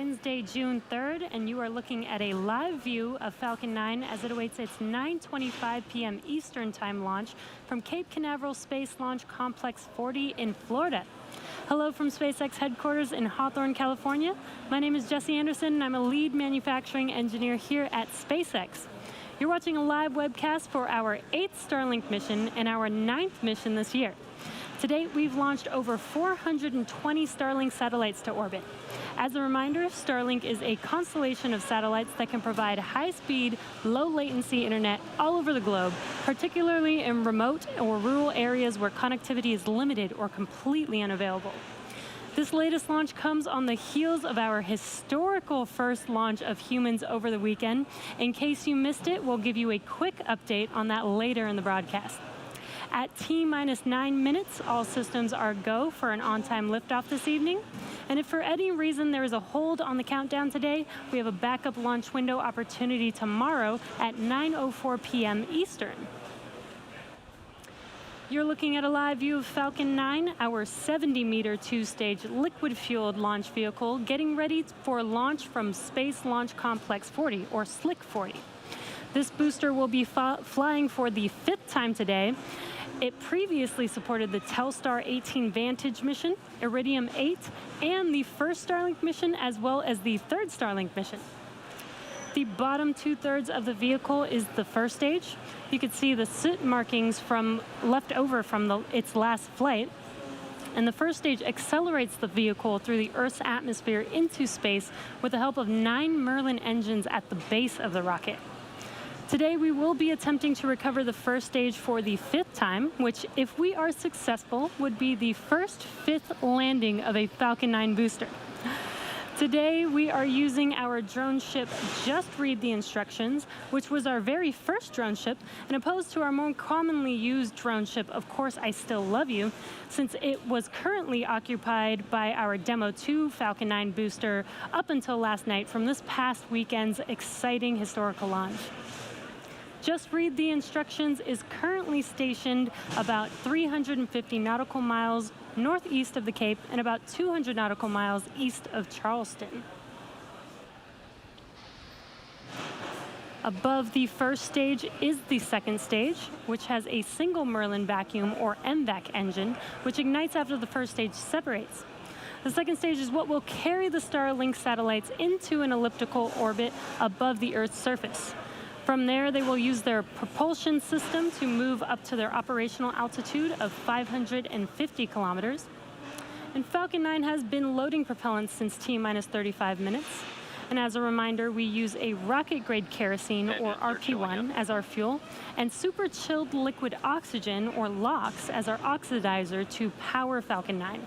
Wednesday, June 3rd, and you are looking at a live view of Falcon 9 as it awaits its 9:25 p.m. Eastern Time launch from Cape Canaveral Space Launch Complex 40 in Florida. Hello from SpaceX headquarters in Hawthorne, California. My name is Jesse Anderson, and I'm a lead manufacturing engineer here at SpaceX. You're watching a live webcast for our 8th Starlink mission and our 9th mission this year. To date, we've launched over 420 Starlink satellites to orbit. As a reminder, Starlink is a constellation of satellites that can provide high-speed, low-latency internet all over the globe, particularly in remote or rural areas where connectivity is limited or completely unavailable. This latest launch comes on the heels of our historical first launch of humans over the weekend. In case you missed it, we'll give you a quick update on that later in the broadcast. At T-minus 9 minutes, all systems are go for an on-time liftoff this evening. And if for any reason there is a hold on the countdown today, we have a backup launch window opportunity tomorrow at 9:04 p.m. Eastern. You're looking at a live view of Falcon 9, our 70-meter two-stage liquid-fueled launch vehicle, getting ready for launch from Space Launch Complex 40, or SLC 40. This booster will be flying for the 5th time today. It previously supported the Telstar 18 Vantage mission, Iridium 8, and the first Starlink mission, as well as the 3rd Starlink mission. The bottom 2/3 of the vehicle is the first stage. You can see the soot markings left over from its last flight. And the first stage accelerates the vehicle through the Earth's atmosphere into space with the help of 9 Merlin engines at the base of the rocket. Today, we will be attempting to recover the first stage for the 5th time, which, if we are successful, would be the first 5th landing of a Falcon 9 booster. Today, we are using our drone ship, Just Read the Instructions, which was our very first drone ship, and opposed to our more commonly used drone ship, Of Course I Still Love You, since it was currently occupied by our Demo 2 Falcon 9 booster up until last night from this past weekend's exciting historical launch. Just Read the Instructions is currently stationed about 350 nautical miles northeast of the Cape and about 200 nautical miles east of Charleston. Above the first stage is the second stage, which has a single Merlin vacuum or MVAC engine, which ignites after the first stage separates. The second stage is what will carry the Starlink satellites into an elliptical orbit above the Earth's surface. From there, they will use their propulsion system to move up to their operational altitude of 550 kilometers. And Falcon 9 has been loading propellant since T-minus 35 minutes. And as a reminder, we use a rocket-grade kerosene, or RP1, as our fuel, and super chilled liquid oxygen, or LOX, as our oxidizer to power Falcon 9.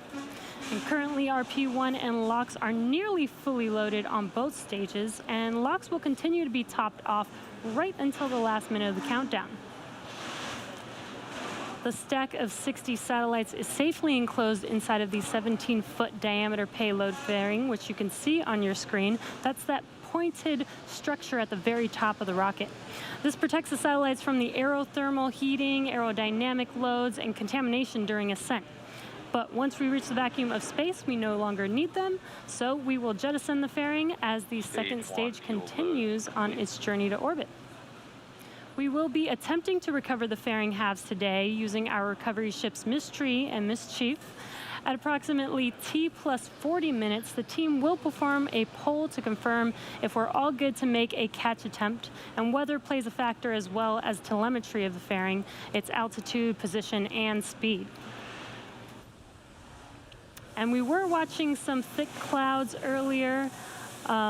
And currently, RP1 and LOX are nearly fully loaded on both stages, and LOX will continue to be topped off right until the last minute of the countdown. The stack of 60 satellites is safely enclosed inside of the 17-foot diameter payload fairing, which you can see on your screen. That's that pointed structure at the very top of the rocket. This protects the satellites from the aerothermal heating, aerodynamic loads, and contamination during ascent. But once we reach the vacuum of space, we no longer need them, so we will jettison the fairing as the second stage continues on its journey to orbit. We will be attempting to recover the fairing halves today using our recovery ships Mystery and Mischief. At approximately T plus 40 minutes, the team will perform a poll to confirm if we're all good to make a catch attempt, and weather plays a factor as well as telemetry of the fairing, its altitude, position, and speed. And we were watching some thick clouds earlier,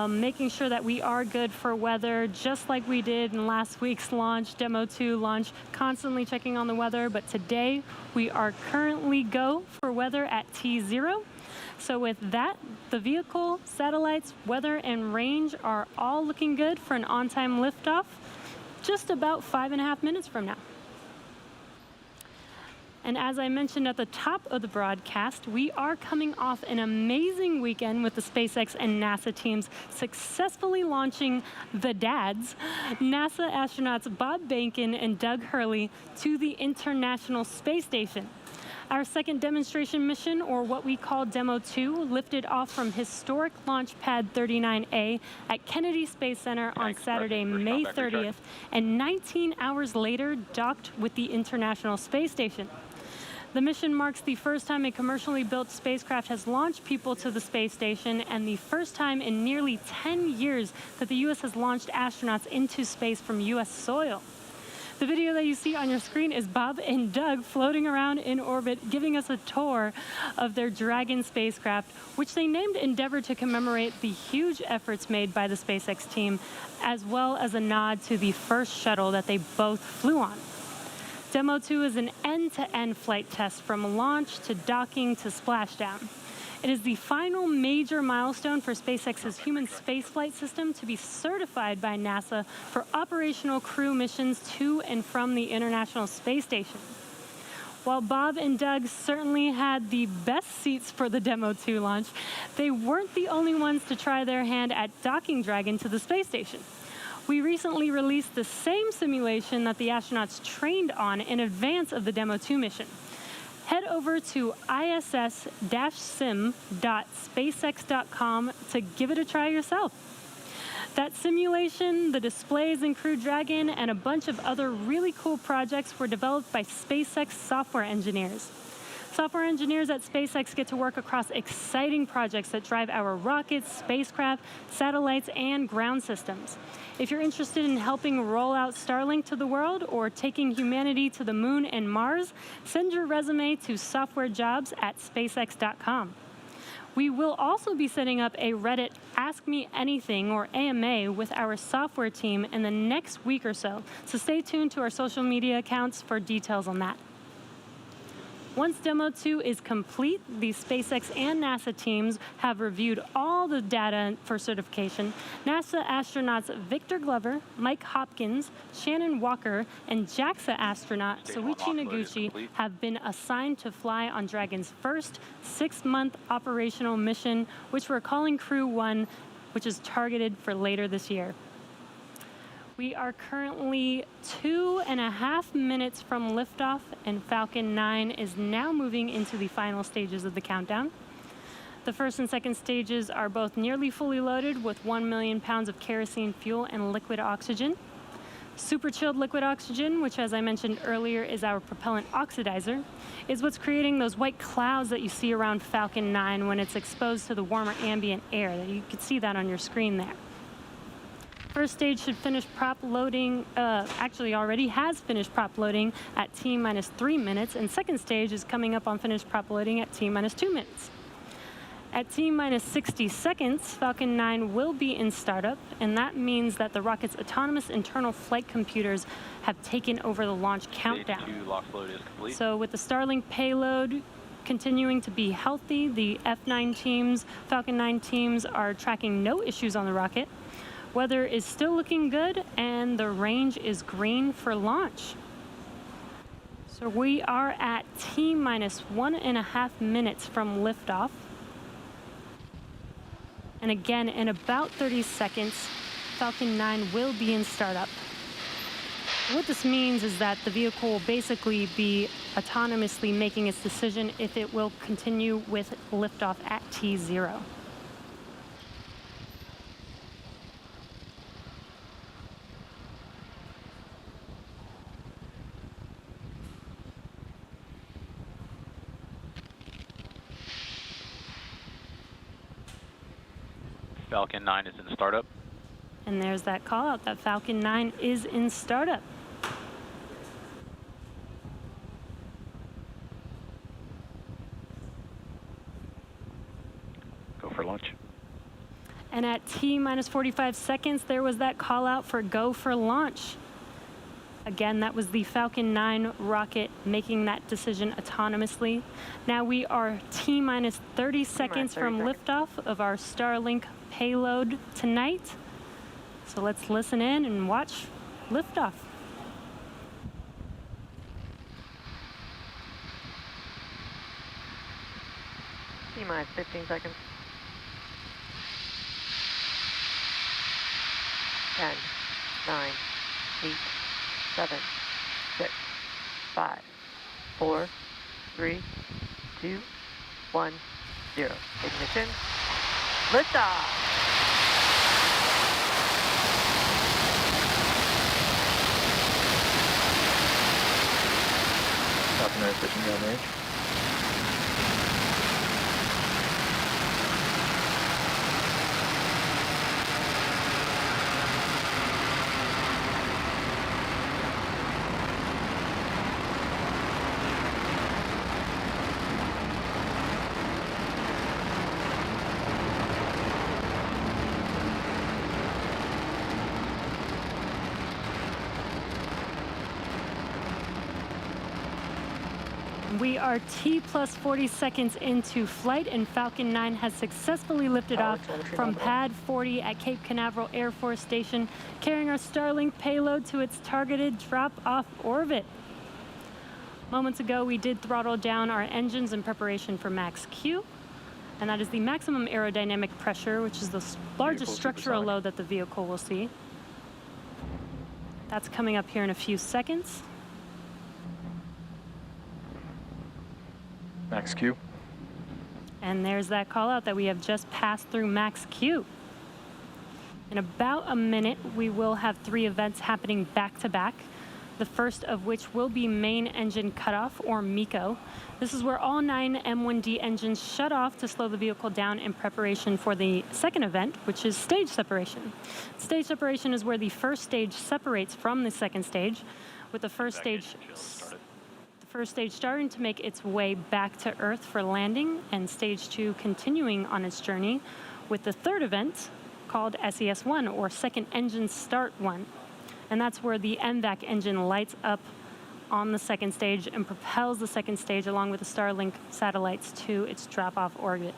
making sure that we are good for weather, just like we did in last week's launch, Demo 2 launch, constantly checking on the weather. But today, we are currently go for weather at T0. So with that, the vehicle, satellites, weather, and range are all looking good for an on-time liftoff just about 5.5 minutes from now. And as I mentioned at the top of the broadcast, we are coming off an amazing weekend with the SpaceX and NASA teams successfully launching the dads, NASA astronauts Bob Behnken and Doug Hurley, to the International Space Station. Our second demonstration mission, or what we call Demo 2, lifted off from historic Launch Pad 39A at Kennedy Space Center on Saturday, May 30th, and 19 hours later docked with the International Space Station. The mission marks the first time a commercially built spacecraft has launched people to the space station, and the first time in nearly 10 years that the U.S. has launched astronauts into space from U.S. soil. The video that you see on your screen is Bob and Doug floating around in orbit, giving us a tour of their Dragon spacecraft, which they named Endeavour to commemorate the huge efforts made by the SpaceX team, as well as a nod to the first shuttle that they both flew on. Demo 2 is an end-to-end flight test from launch to docking to splashdown. It is the final major milestone for SpaceX's human spaceflight system to be certified by NASA for operational crew missions to and from the International Space Station. While Bob and Doug certainly had the best seats for the Demo 2 launch, they weren't the only ones to try their hand at docking Dragon to the space station. We recently released the same simulation that the astronauts trained on in advance of the Demo 2 mission. Head over to iss-sim.spacex.com to give it a try yourself. That simulation, the displays in Crew Dragon, and a bunch of other really cool projects were developed by SpaceX software engineers. Software engineers at SpaceX get to work across exciting projects that drive our rockets, spacecraft, satellites, and ground systems. If you're interested in helping roll out Starlink to the world or taking humanity to the moon and Mars, send your resume to softwarejobs@spacex.com. We will also be setting up a Reddit Ask Me Anything, or AMA, with our software team in the next week or so stay tuned to our social media accounts for details on that. Once Demo 2 is complete, the SpaceX and NASA teams have reviewed all the data for certification. NASA astronauts Victor Glover, Mike Hopkins, Shannon Walker, and JAXA astronaut Soichi Noguchi have been assigned to fly on Dragon's first 6-month operational mission, which we're calling Crew 1, which is targeted for later this year. We are currently 2.5 minutes from liftoff, and Falcon 9 is now moving into the final stages of the countdown. The first and second stages are both nearly fully loaded with 1 million pounds of kerosene fuel and liquid oxygen. Super chilled liquid oxygen, which, as I mentioned earlier, is our propellant oxidizer, is what's creating those white clouds that you see around Falcon 9 when it's exposed to the warmer ambient air. You can see that on your screen there. First stage should finish prop loading, actually already has finished prop loading at T-3 minutes, and second stage is coming up on finished prop loading at T-2 minutes. At T-60 seconds, Falcon 9 will be in startup, and that means that the rocket's autonomous internal flight computers have taken over the launch countdown. Stage 2 lock load is complete. So with the Starlink payload continuing to be healthy, the F9 teams, Falcon 9 teams are tracking no issues on the rocket. Weather is still looking good, and the range is green for launch. So we are at T-1.5 minutes from liftoff. And again, in about 30 seconds, Falcon 9 will be in startup. What this means is that the vehicle will basically be autonomously making its decision if it will continue with liftoff at T0. Falcon 9 is in startup. And there's that call out that Falcon 9 is in startup. Go for launch. And at T-45 seconds, there was that call out for go for launch. Again, that was the Falcon 9 rocket making that decision autonomously. Now we are T-30 seconds from liftoff of our Starlink payload tonight. So let's listen in and watch liftoff. T-minus 15 seconds. 10, 9, 8, 7, 6, 5, 4, 3, 2, 1, 0. Ignition. Liftoff. Falcon 9 pushing down range. We are T plus 40 seconds into flight, and Falcon 9 has successfully lifted off from pad 40 at Cape Canaveral Air Force Station, carrying our Starlink payload to its targeted drop-off orbit. Moments ago, we did throttle down our engines in preparation for max Q, and that is the maximum aerodynamic pressure, which is the largest structural load that the vehicle will see. That's coming up here in a few seconds. Max Q. And there's that call out that we have just passed through max Q. In about a minute, we will have 3 events happening back to back. The first of which will be main engine cutoff, or MECO. This is where all 9 M1D engines shut off to slow the vehicle down in preparation for the second event, which is stage separation. Stage separation is where the first stage separates from the second stage, with the first stage starting to make its way back to Earth for landing, and stage 2 continuing on its journey, with the third event called SES1, or second engine start 1. And that's where the MVAC engine lights up on the second stage and propels the second stage along with the Starlink satellites to its drop-off orbit.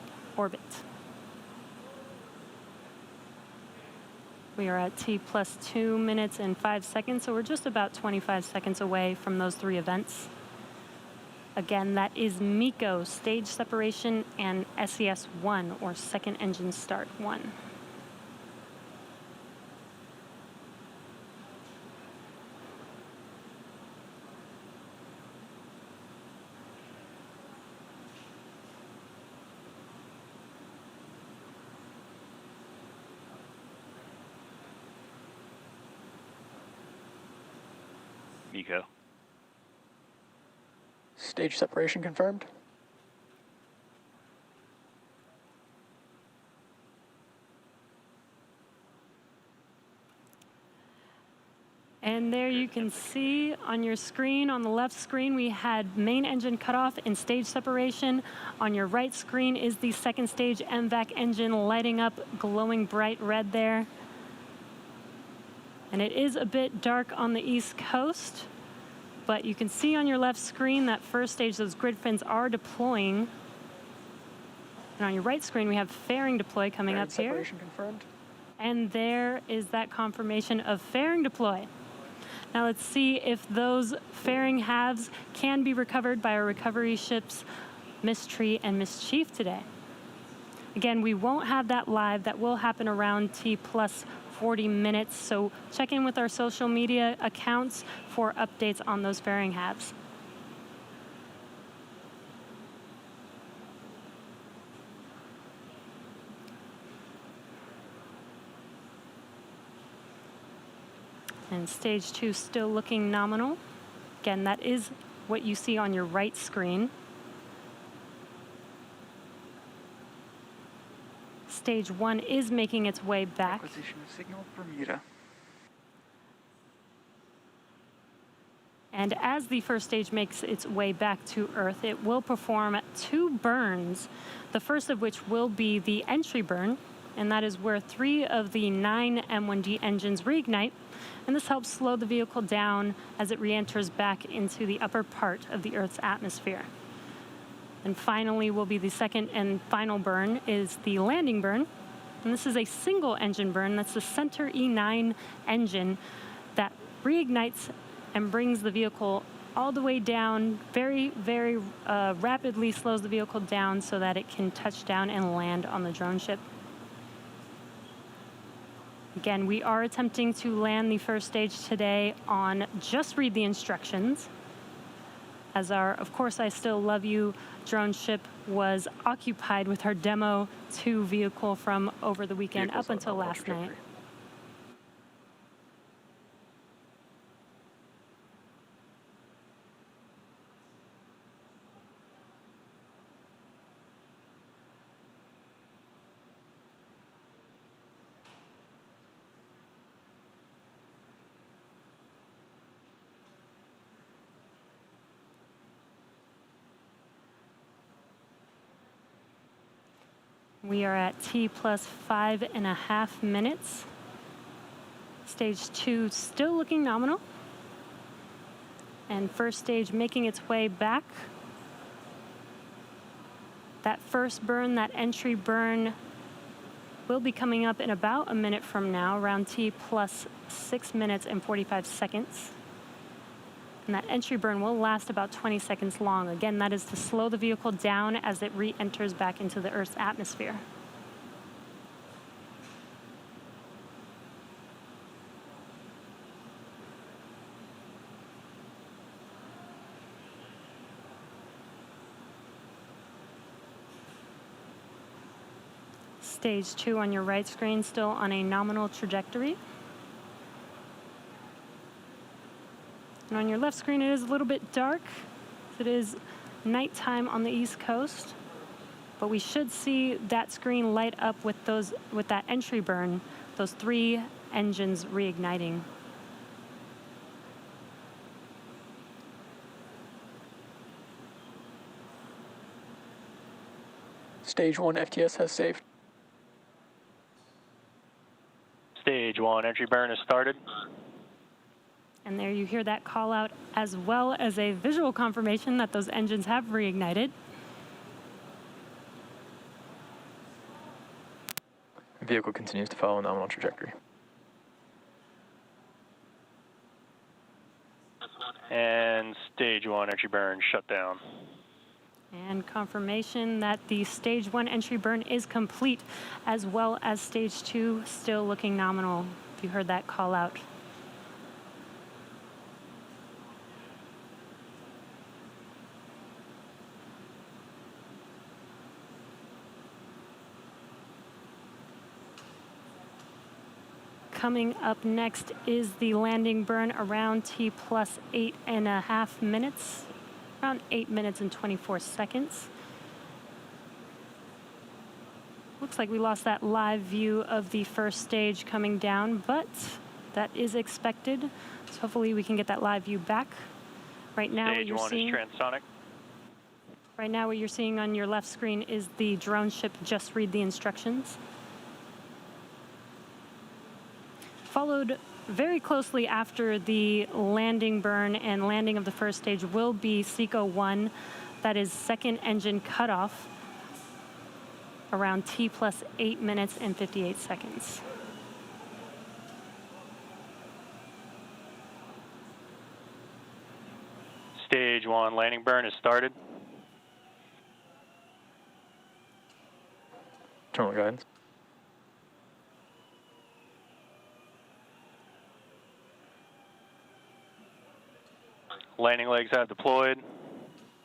We are at T plus 2 minutes and 5 seconds, so we're just about 25 seconds away from those 3 events. Again, that is MECO, stage separation, and SES1, or second engine start 1. MECO. Stage separation confirmed. And there you can see on your screen, on the left screen, we had main engine cutoff and stage separation. On your right screen is the second stage MVAC engine lighting up, glowing bright red there. And it is a bit dark on the East Coast, but you can see on your left screen that first stage, those grid fins are deploying. And on your right screen, we have fairing deploy coming up here. Separation confirmed. And there is that confirmation of fairing deploy. Now let's see if those fairing halves can be recovered by our recovery ships, Mystery and Mischief today. Again, we won't have that live. That will happen around T plus 40 minutes, so check in with our social media accounts for updates on those fairing halves. And stage 2 still looking nominal. Again, that is what you see on your right screen. Stage 1 is making its way back. Acquisition of signal Bermuda. And as the first stage makes its way back to Earth, it will perform 2 burns, the first of which will be the entry burn, and that is where 3 of the 9 M1D engines reignite, and this helps slow the vehicle down as it re-enters back into the upper part of the Earth's atmosphere. And finally will be the second and final burn is the landing burn. And this is a single engine burn. That's the center E9 engine that reignites and brings the vehicle all the way down, very rapidly slows the vehicle down so that it can touch down and land on the drone ship. Again, we are attempting to land the first stage today on just read the instructions. as our Of Course I Still Love You drone ship was occupied with our Demo 2 vehicle from over the weekend Vehicles up on until nominal last night. trajectory. We are at T plus 5.5 minutes. Stage 2 still looking nominal. And first stage making its way back. That first burn, that entry burn, will be coming up in about a minute from now, around T plus 6 minutes and 45 seconds. And that entry burn will last about 20 seconds long. Again, that is to slow the vehicle down as it re-enters back into the Earth's atmosphere. Stage 2 on your right screen, still on a nominal trajectory. And on your left screen, it is a little bit dark. It is nighttime on the East Coast. But we should see that screen light up with that entry burn, those 3 engines reigniting. Stage 1 FTS has saved. Stage 1 entry burn has started. And there you hear that call out, as well as a visual confirmation that those engines have reignited. Vehicle continues to follow a nominal trajectory. And stage 1 entry burn shut down. And confirmation that the stage 1 entry burn is complete, as well as stage 2 still looking nominal. You heard that call out. Coming up next is the landing burn around T plus 8.5 minutes, around 8 minutes and 24 seconds. Looks like we lost that live view of the first stage coming down, but that is expected. So hopefully we can get that live view back. Right now, Stage 1 is transonic. Right now what you're seeing on your left screen is the drone ship Just Read the Instructions. Followed very closely after the landing burn and landing of the first stage will be SECO 1, that is second engine cutoff, around T plus 8 minutes and 58 seconds. Stage 1 landing burn has started. Terminal guidance. Landing legs have deployed.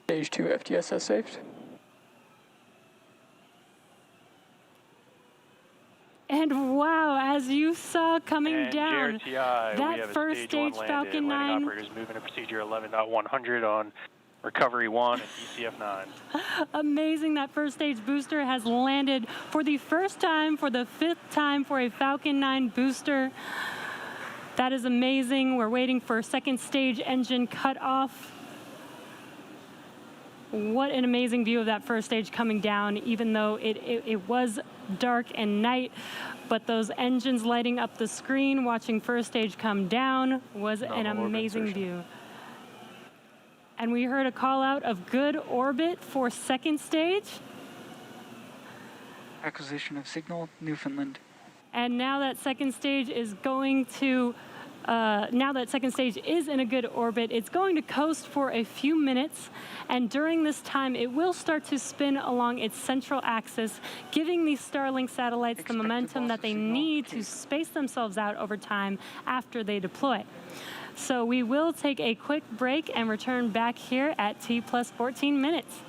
Stage 2 FTS has saved. And wow, as you saw coming And down, JRTI, that we have first a stage 1 stage landed. Falcon 9. Landing operators moving to procedure 11.100 on recovery 1 at DCF 9. Amazing, that first stage booster has landed for the first time, for the 5th time for a Falcon 9 booster. That is amazing. We're waiting for second stage engine cutoff. What an amazing view of that first stage coming down, even though it was dark and night, but those engines lighting up the screen, watching first stage come down was an amazing view. And we heard a call out of good orbit for second stage. Acquisition of signal, Newfoundland. And now that second stage is going to, now that second stage is in a good orbit, it's going to coast for a few minutes. And during this time, it will start to spin along its central axis, giving these Starlink satellites the momentum that they need to space themselves out over time after they deploy. So we will take a quick break and return back here at T plus 14 minutes.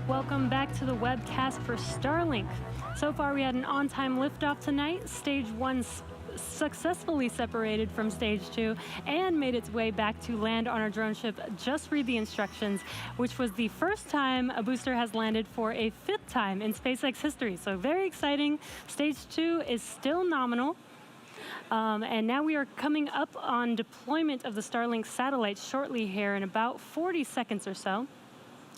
Welcome back to the webcast for Starlink. So far, we had an on-time liftoff tonight. Stage 1 successfully separated from Stage 2 and made its way back to land on our drone ship. Just read the instructions, which was the first time a booster has landed for a 5th time in SpaceX history. So very exciting. Stage 2 is still nominal. And now we are coming up on deployment of the Starlink satellite shortly here in about 40 seconds or so.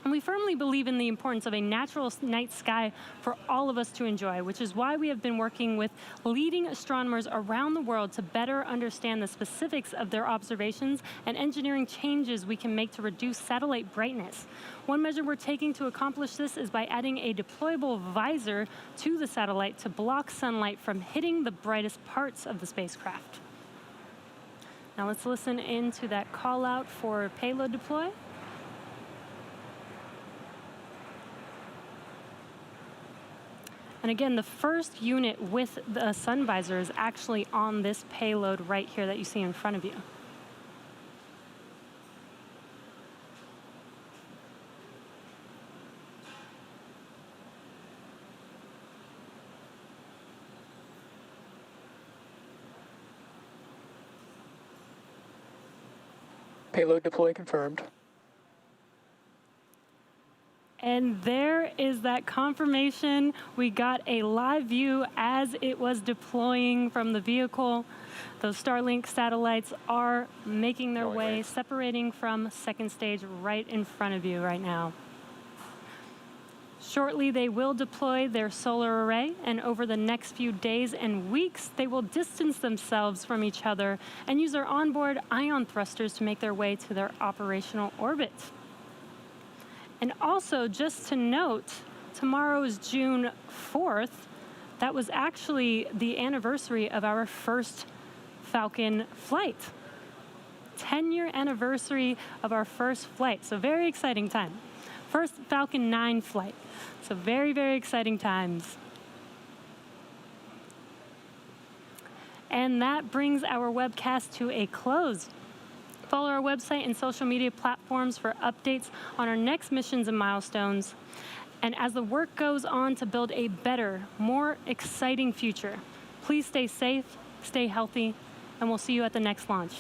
And we firmly believe in the importance of a natural night sky for all of us to enjoy, which is why we have been working with leading astronomers around the world to better understand the specifics of their observations and engineering changes we can make to reduce satellite brightness. One measure we're taking to accomplish this is by adding a deployable visor to the satellite to block sunlight from hitting the brightest parts of the spacecraft. Now let's listen in to that call out for payload deploy. And again, the first unit with the sun visor is actually on this payload right here that you see in front of you. Payload deploy confirmed. And there is that confirmation. We got a live view as it was deploying from the vehicle. Those Starlink satellites are making their way, separating from second stage right in front of you right now. Shortly, they will deploy their solar array, and over the next few days and weeks, they will distance themselves from each other and use their onboard ion thrusters to make their way to their operational orbit. And also, just to note, tomorrow is June 4th. That was actually the anniversary of our first Falcon flight. 10-year anniversary of our first flight, so very exciting time. First Falcon 9 flight, so very, very exciting times. And that brings our webcast to a close. Follow our website and social media platforms for updates on our next missions and milestones. And as the work goes on to build a better, more exciting future, please stay safe, stay healthy, and we'll see you at the next launch.